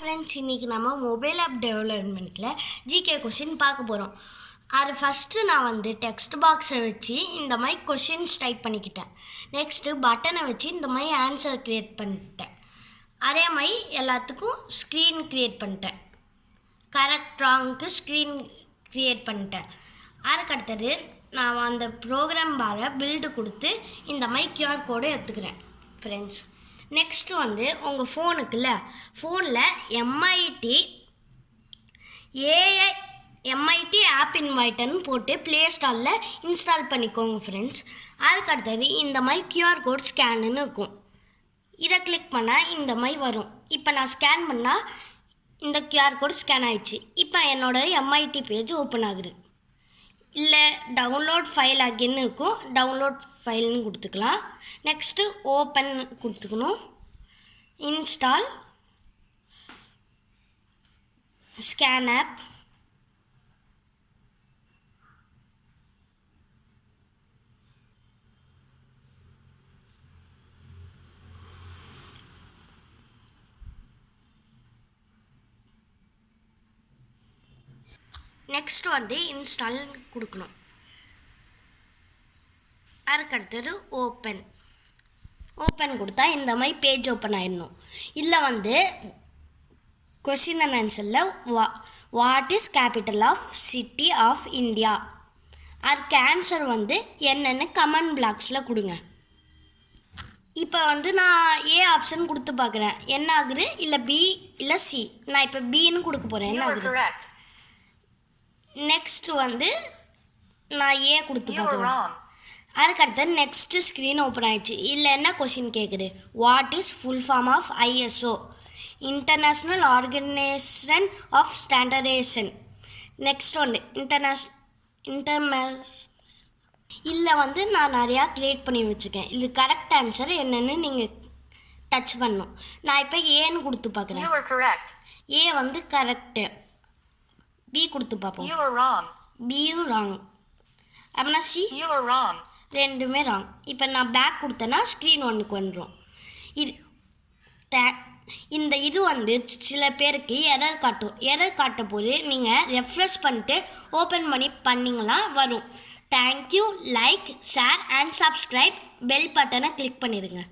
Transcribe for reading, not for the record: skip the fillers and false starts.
Friends, இன்றைக்கி நம்ம mobile app டெவலப்மெண்ட்டில் GK question பார்க்க போகிறோம். அது ஃபஸ்ட்டு நான் வந்து டெக்ஸ்ட் பாக்ஸை வச்சு இந்த மாதிரி கொஷின்ஸ் டைப் பண்ணிக்கிட்டேன். நெக்ஸ்ட்டு பட்டனை வச்சு இந்த மாதிரி ஆன்சர் க்ரியேட் பண்ணிட்டேன். அதே மாதிரி எல்லாத்துக்கும் ஸ்க்ரீன் க்ரியேட் பண்ணிட்டேன். கரெக்ட் ராங்க்கு ஸ்க்ரீன் க்ரியேட் பண்ணிட்டேன். அதுக்கடுத்தது நான் அந்த ப்ரோக்ராம் பாரை பில்டு கொடுத்து இந்த மாதிரி கியூஆர் கோடை எடுத்துக்கிறேன் ஃப்ரெண்ட்ஸ். நெக்ஸ்ட்டு வந்து உங்கள் ஃபோனுக்குள்ள ஃபோனில் எம்ஐடி ஆப் இன்வைட்டர்னு போட்டு ப்ளே ஸ்டோரில் இன்ஸ்டால் பண்ணிக்கோங்க ஃப்ரெண்ட்ஸ். அதுக்கடுத்தது இந்த மாதிரி கியூஆர் கோட் ஸ்கேனுன்னு இருக்கும். இதை கிளிக் பண்ணால் இந்த மாதிரி வரும். இப்போ நான் ஸ்கேன் பண்ணால் இந்த கியூஆர் கோட் ஸ்கேன் ஆகிடுச்சு. இப்போ என்னோடய எம்ஐடி பேஜ் ஓப்பன் ஆகுது. இல்லை டவுன்லோட் ஃபைல் அகென்னு இருக்கும், டவுன்லோட் ஃபைல்னு கொடுத்துக்கலாம். நெக்ஸ்ட்டு ஓப்பன் கொடுத்துக்கணும். Install scan app. நெக்ஸ்ட் வந்து இன்ஸ்டால் கொடுக்கணும். அதுக்கடுத்தது ஓப்பன் கொடுத்தா இந்த மாதிரி பேஜ் ஓப்பன் ஆகிடணும். இதில் வந்து கொஷின் அண்ட் ஆன்சரில் what is capital of city of India, அதுக்கு ஆன்சர் வந்து என்னென்னு கமெண்ட் பாக்ஸில் கொடுங்க. இப்போ வந்து நான் ஏ ஆப்ஷன் கொடுத்து பார்க்குறேன், என்ன ஆகுது, இல்லை பி இல்லை சி. நான் இப்போ பின்னு கொடுக்க போகிறேன், என்ன ஆகுது. நெக்ஸ்ட்டு வந்து நான் ஏ கொடுத்து பார்க்குறேன். அதுக்கடுத்து நெக்ஸ்ட்டு ஸ்க்ரீன் ஓப்பன் ஆகிடுச்சு. இல்லை என்ன கொஷின் கேட்குது, what is full form of ISO, international organisation of standardisation. Next வந்து இல்லை வந்து நான் நிறையா க்ரியேட் பண்ணி வச்சுருக்கேன். இது கரெக்ட் ஆன்சர் என்னென்னு நீங்கள் டச் பண்ணணும். நான் இப்போ ஏன்னு கொடுத்து பார்க்குறேன். ஏ வந்து கரெக்டு. பி கொடுத்து பார்ப்போம். பியும் ராங். அப்படின்னா சி ரெண்டுமே ராங். இப்போ நான் பேக் கொடுத்தேன்னா ஸ்க்ரீன் ஒன்றுக்கு வந்துடும். இது வந்து சில பேருக்கு எரர் காட்டும் போது நீங்கள் ரெஃப்ரெஷ் பண்ணிட்டு ஓப்பன் பண்ணிங்கன்னா வரும். Thank you. Like, share and subscribe. Bell பட்டனை கிளிக் பண்ணிடுங்க.